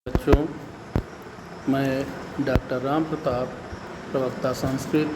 बच्चों, मैं डॉक्टर राम प्रताप, प्रवक्ता संस्कृत,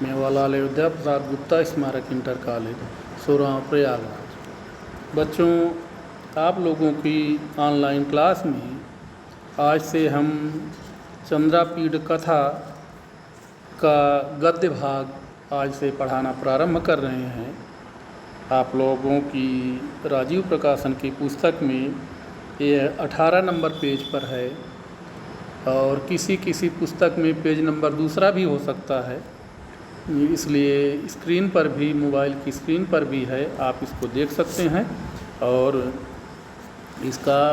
मेवालाल अयोध्या प्रसाद गुप्ता स्मारक इंटर कॉलेज, सोराव, प्रयागराज। बच्चों, आप लोगों की ऑनलाइन क्लास में आज से हम चंद्रापीठ कथा का गद्य भाग आज से पढ़ाना प्रारंभ कर रहे हैं। आप लोगों की राजीव प्रकाशन की पुस्तक में ये 18 नंबर पेज पर है और किसी किसी पुस्तक में पेज नंबर दूसरा भी हो सकता है, इसलिए स्क्रीन पर भी, मोबाइल की स्क्रीन पर भी है, आप इसको देख सकते हैं। और इसका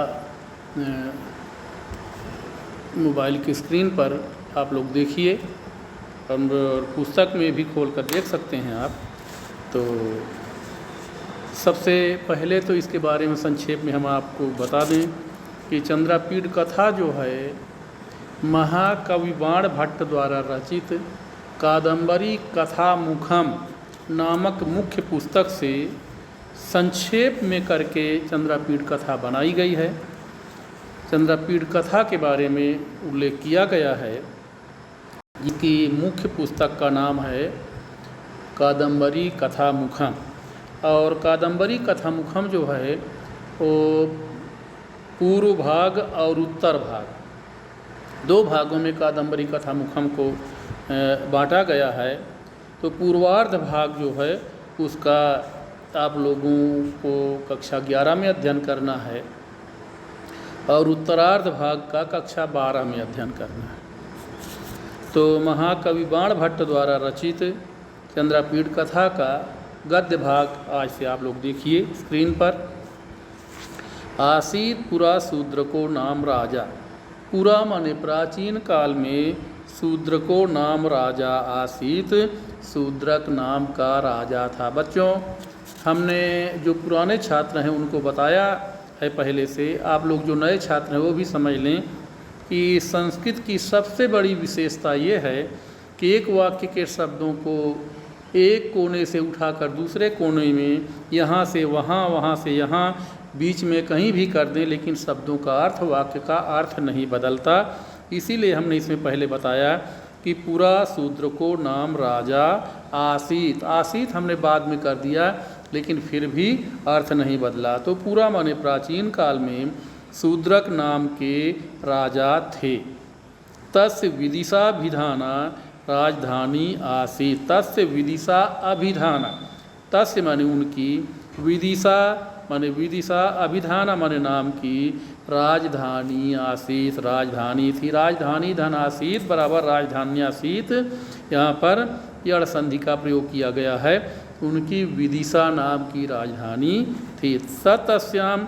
मोबाइल की स्क्रीन पर आप लोग देखिए और पुस्तक में भी खोल कर देख सकते हैं आप। तो सबसे पहले तो इसके बारे में संक्षेप में हम आपको बता दें कि चंद्रापीठ कथा जो है महाकवि बाण भट्ट द्वारा रचित कादंबरी कथामुखम नामक मुख्य पुस्तक से संक्षेप में करके चंद्रापीठ कथा बनाई गई है। चंद्रापीठ कथा के बारे में उल्लेख किया गया है। इसकी मुख्य पुस्तक का नाम है कादंबरी कथामुखम, और कादंबरी कथामुखम जो है वो पूर्व भाग और उत्तर भाग, दो भागों में कादंबरी कथामुखम को बांटा गया है। तो पूर्वार्ध भाग जो है उसका आप लोगों को कक्षा 11 में अध्ययन करना है और उत्तरार्ध भाग का कक्षा 12 में अध्ययन करना है। तो महाकवि बाण भट्ट द्वारा रचित चंद्रापीठ कथा का गद्य भाग आज से आप लोग देखिए स्क्रीन पर। आसीत पुरा शूद्र को नाम राजा। पुरा माने प्राचीन काल में, शूद्र को नाम राजा आसीत, शूद्रक नाम का राजा था। बच्चों, हमने जो पुराने छात्र हैं उनको बताया है पहले से, आप लोग जो नए छात्र हैं वो भी समझ लें कि संस्कृत की सबसे बड़ी विशेषता ये है कि एक वाक्य के शब्दों को एक कोने से उठाकर दूसरे कोने में, यहाँ से वहाँ, वहाँ से यहाँ, बीच में कहीं भी कर दें, लेकिन शब्दों का अर्थ, वाक्य का अर्थ नहीं बदलता। इसीलिए हमने इसमें पहले बताया कि पूरा शूद्र को नाम राजा आसीत, आसीत हमने बाद में कर दिया लेकिन फिर भी अर्थ नहीं बदला। तो पूरा माने प्राचीन काल में शूद्रक नाम के राजा थे। तस्य विदिशाभिधाना राजधानी आसीत। तस्य विदिशा अभिधाना, तस्य माने उनकी, विदिशा माने विदिशा, अभिधाना माने नाम की, राजधानी आसीत, राजधानी थी। राजधानी धन आसीत बराबर राजधानी आसीत, यहाँ पर यड़ संधि का प्रयोग किया गया है। उनकी विदिशा नाम की राजधानी थी। सतस्याम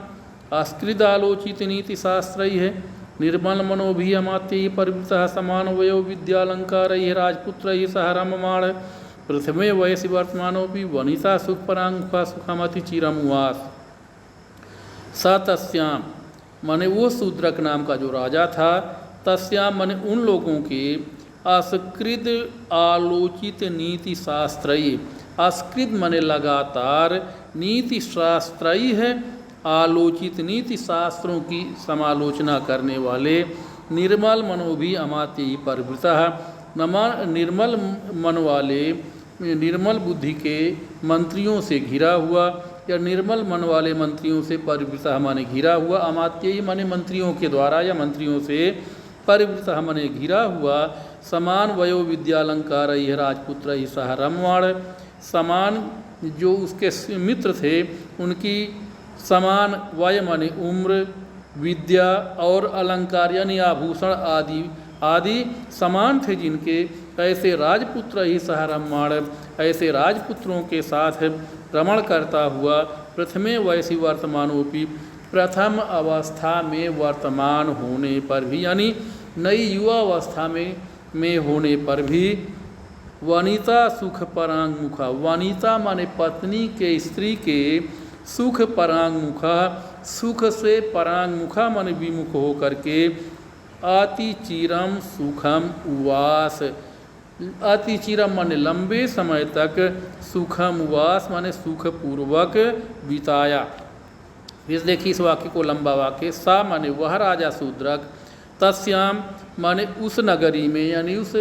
अस्कृदालोचित नीति शास्त्र है, निर्मल मनोभी अमात्य परिवृतः समान वयो विद्यालंकार राजपुत्र सह रममाण प्रथमे वयसी वर्तमानोपि वनिता सुखपरांगुखा सुखमति चिरमुवास। स तस्याम माने वो शूद्रक नाम का जो राजा था, तस्याम माने उन लोगों के अस्कृत आलोचित नीति शास्त्रयी, अस्कृत माने लगातार, नीति शास्त्रयी है, आलोचित नीति शास्त्रों की समालोचना करने वाले, निर्मल मनोभी अमात्य परिवृतः, निर्मल मन वाले, निर्मल बुद्धि के मंत्रियों से घिरा हुआ, या निर्मल मन वाले मंत्रियों से परिवृतः माने घिरा हुआ, अमात्य माने मंत्रियों के द्वारा या मंत्रियों से, परिवृतः माने घिरा हुआ, समान वयो विद्यालंकार राजपुत्र सह रमवाण, समान जो उसके मित्र थे उनकी समान वय माने उम्र, विद्या और अलंकार यानी आभूषण आदि आदि समान थे जिनके, ऐसे राजपुत्र ही सह रममाण, ऐसे राजपुत्रों के साथ रमण करता हुआ, प्रथमे वयसी वर्तमानोपि, प्रथम अवस्था में वर्तमान होने पर भी, यानी नई युवा अवस्था में होने पर भी, वनिता सुख परांगमुखा, वनिता माने पत्नी के, स्त्री के, सुख परांगमुखा, सुख से परांगमुखा माने विमुख हो करके, अति चिरम सुखम उवास, अति चिरम माने लंबे समय तक, सुखम उवास माने सुखपूर्वक बिताया। इस देखिए इस वाक्य को, लंबा वाक्य। सा माने वह राजा शूद्रक, तस्याम माने उस नगरी में, यानी उस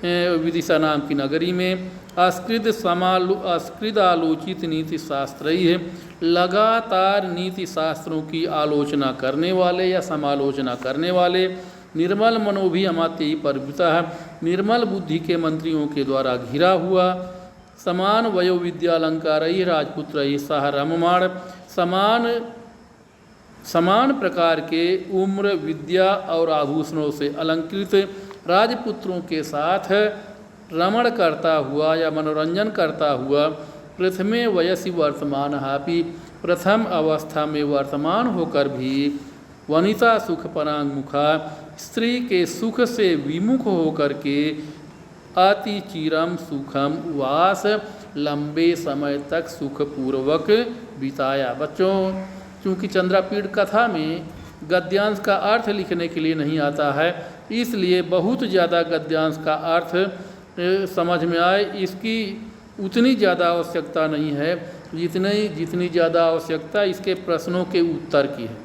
विदिशा नाम की नगरी में, अस्कृद आलोचित नीति शास्त्र ही है, लगातार नीति शास्त्रों की आलोचना करने वाले या समालोचना करने वाले, निर्मल मनोभी अमात्य परिवृता है, निर्मल बुद्धि के मंत्रियों के द्वारा घिरा हुआ, समान वयो विद्यालंकार ही राजपुत्र ही सह रममाण, समान प्रकार के उम्र, विद्या और आभूषणों से अलंकृत राजपुत्रों के साथ रमण करता हुआ या मनोरंजन करता हुआ, प्रथमे वयसी वर्तमान हापी, प्रथम अवस्था में वर्तमान होकर भी, वनिता सुख परांगमुखा, स्त्री के सुख से विमुख होकर के, अति चिरम सुखम उवास, लंबे समय तक सुखपूर्वक बिताया। बच्चों, चूँकि चंद्रापीड़ कथा में गद्यांश का अर्थ लिखने के लिए नहीं आता है, इसलिए बहुत ज़्यादा गद्यांश का अर्थ समझ में आए इसकी उतनी ज़्यादा आवश्यकता नहीं है जितनी ज़्यादा आवश्यकता इसके प्रश्नों के उत्तर की है।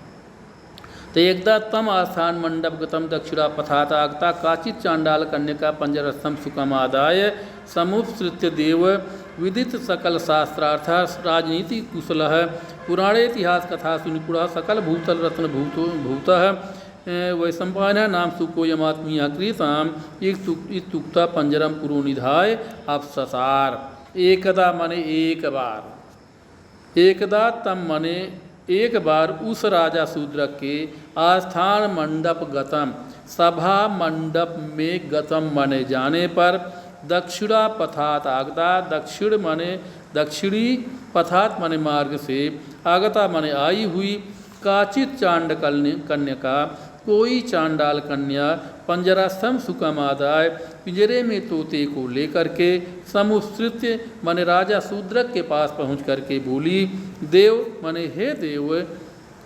तो एकदा तम आस्थान मंडप गतम दक्षिणा पथातागता काचित चांडाल कन्या पंजरस्थम सुखमादाय समुत्सृत्य देव विदित सकल शास्त्रार्थ राजनीति कुशल पुराणे इतिहास कथा सुनिपुण सकल भूतल रत्न भूत वैशंपायन नाम सुकोयमात्मीय कृताम इत्युक्ता पंजरम पुरोनिधाय अपससार। एकदा मने एक बार, एकदा तम मने एक बार उस राजा शूद्रक के आस्थान मंडप गतम, सभा मंडप में गतम मने जाने पर, दक्षिणा पथात आगता, दक्षिण मने दक्षिणी, पथात मने मार्ग से, आगता मने आई हुई, काचित चांड कन्या कोई चांडाल कन्या, पंजरास्थम सुकमादाय पिंजरे में तोते को लेकर के, समुत्सृत्य मने राजा शूद्रक के पास पहुँच करके बोली, देव मने हे देव,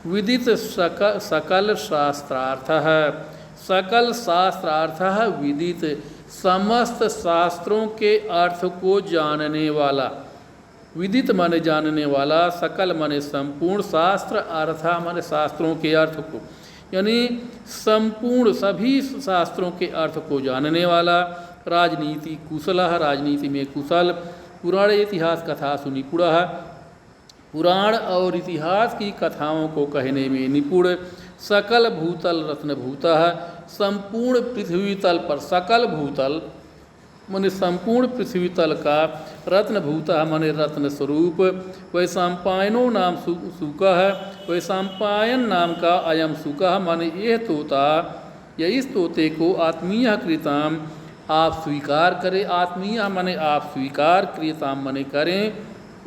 विदित सकल शास्त्रार्थ है, सकल शास्त्रार्थ विदित, समस्त शास्त्रों के अर्थ को जानने वाला, विदित माने जानने वाला, सकल माने संपूर्ण, शास्त्र अर्थ माने शास्त्रों के अर्थ को, यानी संपूर्ण सभी शास्त्रों के अर्थ को जानने वाला, राजनीति कुशल, राजनीति में कुशल, पुराण इतिहास कथा सुनिपुण, पुराण और इतिहास की कथाओं को कहने में निपुण, सकल भूतल रत्न भूत, संपूर्ण पृथ्वी तल पर, सकल भूतल मने संपूर्ण पृथ्वी तल का, रत्न भूता मने रत्न स्वरूप, वैशंपायनो नाम सुक है, वैशंपायन नाम का अयम सुक माने यह तोता या इस तोते को आत्मीय कृताम आप स्वीकार करें, आत्मीय माने आप स्वीकार, क्रियताम माने करें,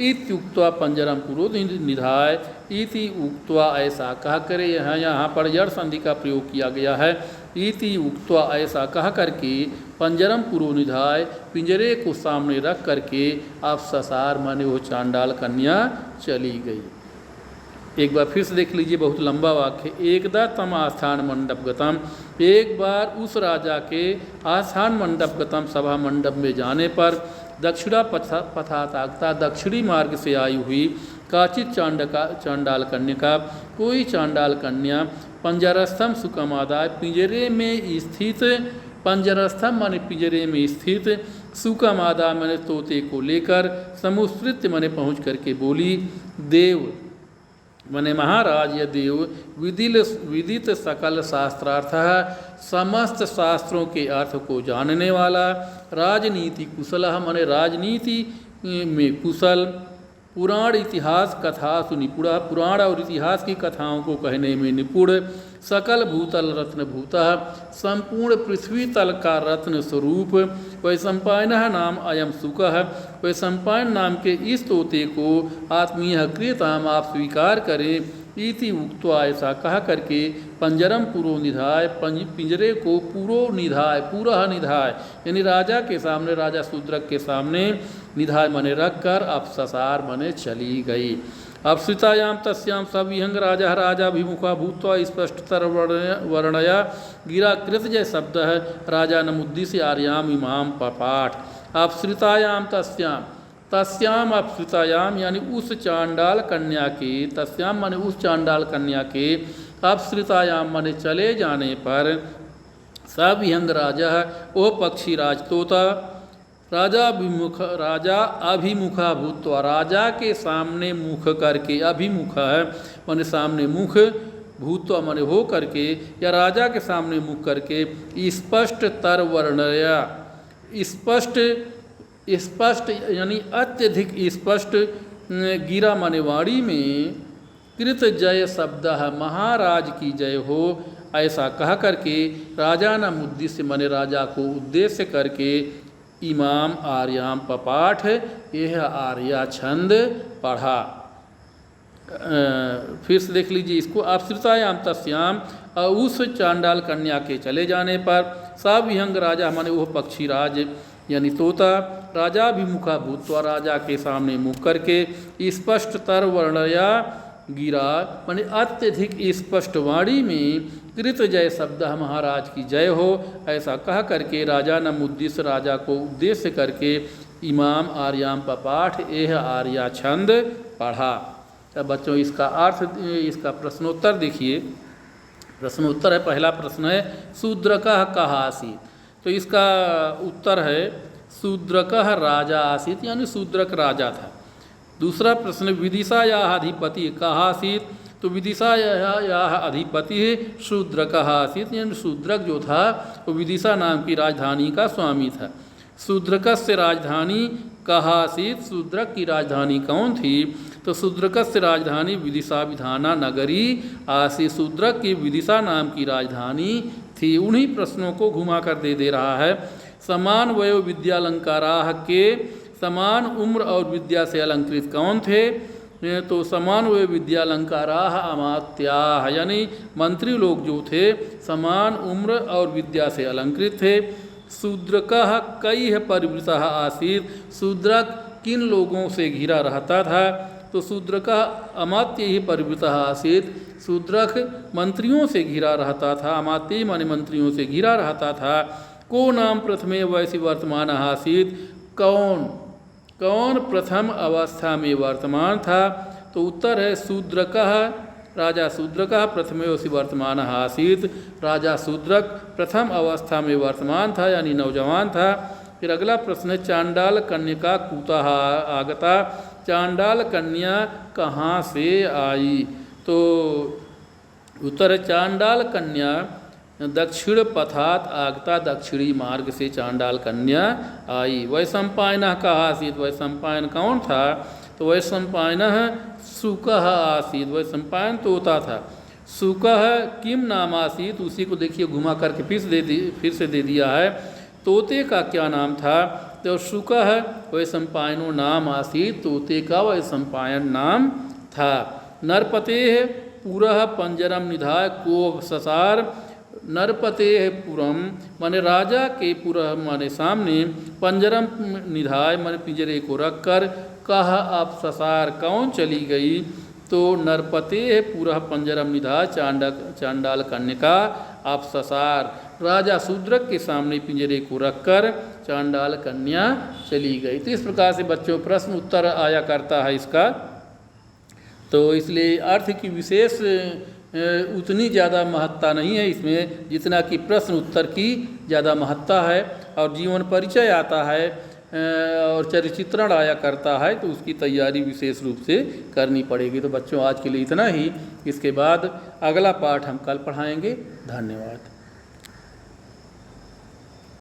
इत्युक्त्वा पंजरम पुरो निधाय, इति उक्त्वा ऐसा कह करे, यहाँ पर जड़ संधि का प्रयोग किया गया है, इति उक्त्वा ऐसा कह करके, पंजरम पुरो निधाय पिंजरे को सामने रख करके, आप ससार माने वो चांडाल कन्या चली गई। एक बार फिर से देख लीजिए, बहुत लंबा वाक्य। एकदा तम आस्थान मंडप गतम, एक बार उस राजा के आस्थान मंडप गतम, सभा मंडप में जाने पर, दक्षिणा पथातागता, दक्षिणी मार्ग से आई हुई, काचित चांडाल कन्या कोई चांडाल कन्या, पंजरस्थम सुकमादाय पिंजरे में स्थित, पंजरस्थम माने पिंजरे में स्थित, सुकमादा माने तोते को लेकर, समुत्सृत्य माने पहुँच करके बोली, देव माने महाराज या देव, विदित सकल शास्त्रार्थ, समस्त शास्त्रों के अर्थ को जानने वाला, राजनीति कुशल माने राजनीति में कुशल, पुराण इतिहास कथा सुनिपुण, पुराण और इतिहास की कथाओं को कहने में निपुण, सकल भूतल रत्न भूत, संपूर्ण पृथ्वी तल का रत्न स्वरूप, वैशंपायन नाम अयम सुक, वैशंपायन नाम के इस तोते को आत्मीय कृताम आप स्वीकार करें, इति उक्त्वा ऐसा कहा करके, पंजरम पुरो निधाय पिंजरे को पुरो निधाय, पूरा निधाय यानी राजा के सामने, राजा शूद्रक के सामने, निधाय मने रख कर अपससार मने चली गई। अपसृतायाम तस्याम सविहंग राजाभिमुखा भूत्वा स्पष्टतर वर्णया गिरा कृत जय शब्द है, राजा नमुद्दिश्य आर्याम इमाम पाठ। अपसृतायाम तस्याम, तस्याम अप्सृतायाम यानी उस चांडाल कन्या के, तस्याम माने उस चांडाल कन्या के, अप्सृतायाम माने चले जाने पर, सविहंग राजा ओ पक्षी राज तोता, राजा अभिमुखा भूत्वा राजा के सामने मुख करके, अभिमुख है माने सामने मुख, भूत्वा माने हो करके या राजा के सामने मुख करके, स्पष्ट तर वर्णया, स्पष्ट यानी अत्यधिक स्पष्ट, गिरा माने वाणी में, कृत जय शब्द है महाराज की जय हो, ऐसा कह करके राजा न उद्देश्य माने राजा को उद्देश्य करके, इमाम आर्याम पपाठ यह आर्या छंद पढ़ा। फिर से देख लीजिए इसको, अप्सृतायाम तस्याम, उस चांडाल कन्या के चले जाने पर, सविहंग राजा माने वह पक्षी राज यानी तोता, राजाभिमुखा भूत्वा राजा के सामने मुख करके, स्पष्ट तर वर्णया गिरा माने अत्यधिक स्पष्ट वाणी में, कृत जय शब्द महाराज की जय हो, ऐसा कह करके राजा न उद्देश्य राजा को उद्देश्य करके, इमाम आर्याम पपाठ यह आर्या छंद पढ़ा। अब बच्चों इसका अर्थ, इसका प्रश्नोत्तर देखिए। प्रश्नोत्तर है, पहला प्रश्न है शूद्रकः कः आसीत्, तो इसका उत्तर है शूद्रकः राजा आसीत् यानी शूद्रक राजा था। दूसरा प्रश्न विदिशायाः अधिपति कः आसीत्, तो विदिशायाः अधिपति शूद्रकः आसीत् यानी शूद्रक जो था वो विदिशा नाम की राजधानी का स्वामी था। शूद्रकस्य राजधानी कः आसीत्, शूद्रक की राजधानी कौन थी, तो शूद्रकस्य राजधानी विदिशा विधाना नगरी आसीत्, शूद्रक की विदिशा नाम की राजधानी थी। उन्हीं प्रश्नों को घुमा कर दे रहा है। समान वयो विद्यालंकाराः के, समान उम्र और विद्या से अलंकृत कौन थे, तो समान वयो विद्यालंकाराः अमात्याः यानी मंत्री लोग जो थे समान उम्र और विद्या से अलंकृत थे। शूद्रकः कैः परिवृतः आसीत्, शूद्रक किन लोगों से घिरा रहता था, तो शूद्रकः अमात्य ही परिवृतः आसीत्, शूद्रक मंत्रियों से घिरा रहता था, अमात्य माने मंत्रियों से घिरा रहता था। को नाम प्रथमे वयसि वर्तमान आसीत्, कौन प्रथम अवस्था में वर्तमान था, तो उत्तर है शूद्रकः, राजा शूद्रकः प्रथमे वयसि वर्तमान आसीत्, राजा शूद्रक प्रथम अवस्था में वर्तमान था यानी नौजवान था। फिर अगला प्रश्न है चांडाल कन्या कुतः आगता, चांडाल कन्या कहाँ से आई, तो उत्तर है चांडाल कन्या दक्षिण पथात आगता, दक्षिणी मार्ग से चांडाल कन्या आई। वैशंपायनः कः आसीत्, वैशंपायन कौन था, तो वैशंपायनः शुकः आसीत्, वैशंपायन तोता था। शुकः किम नाम आसीत्, उसी को देखिए घुमा करके फिर से दे दिया है, तोते का क्या नाम था, तो शुकः वैशंपायनो नाम आसीत्, तोते का वैशंपायन नाम था। नरपतेः पुरः पंजरम निधाय को ससार, नरपतेः पुरम माने राजा के पुरः माने सामने, पंजरम निधाय माने पिंजरे को रखकर, कह आप ससार कौन चली गई, तो नरपतेः पुरः पंजरम निधाय चांडाल कन्या आप ससार, राजा शूद्रक के सामने पिंजरे को रखकर चांडाल कन्या चली गई। तो इस प्रकार से बच्चों प्रश्न उत्तर आया करता है इसका, तो इसलिए अर्थ की विशेष उतनी ज़्यादा महत्ता नहीं है इसमें जितना कि प्रश्न उत्तर की ज़्यादा महत्ता है। और जीवन परिचय आता है और चरिचित्रण आया करता है, तो उसकी तैयारी विशेष रूप से करनी पड़ेगी। तो बच्चों आज के लिए इतना ही, इसके बाद अगला पाठ हम कल पढ़ाएंगे। धन्यवाद।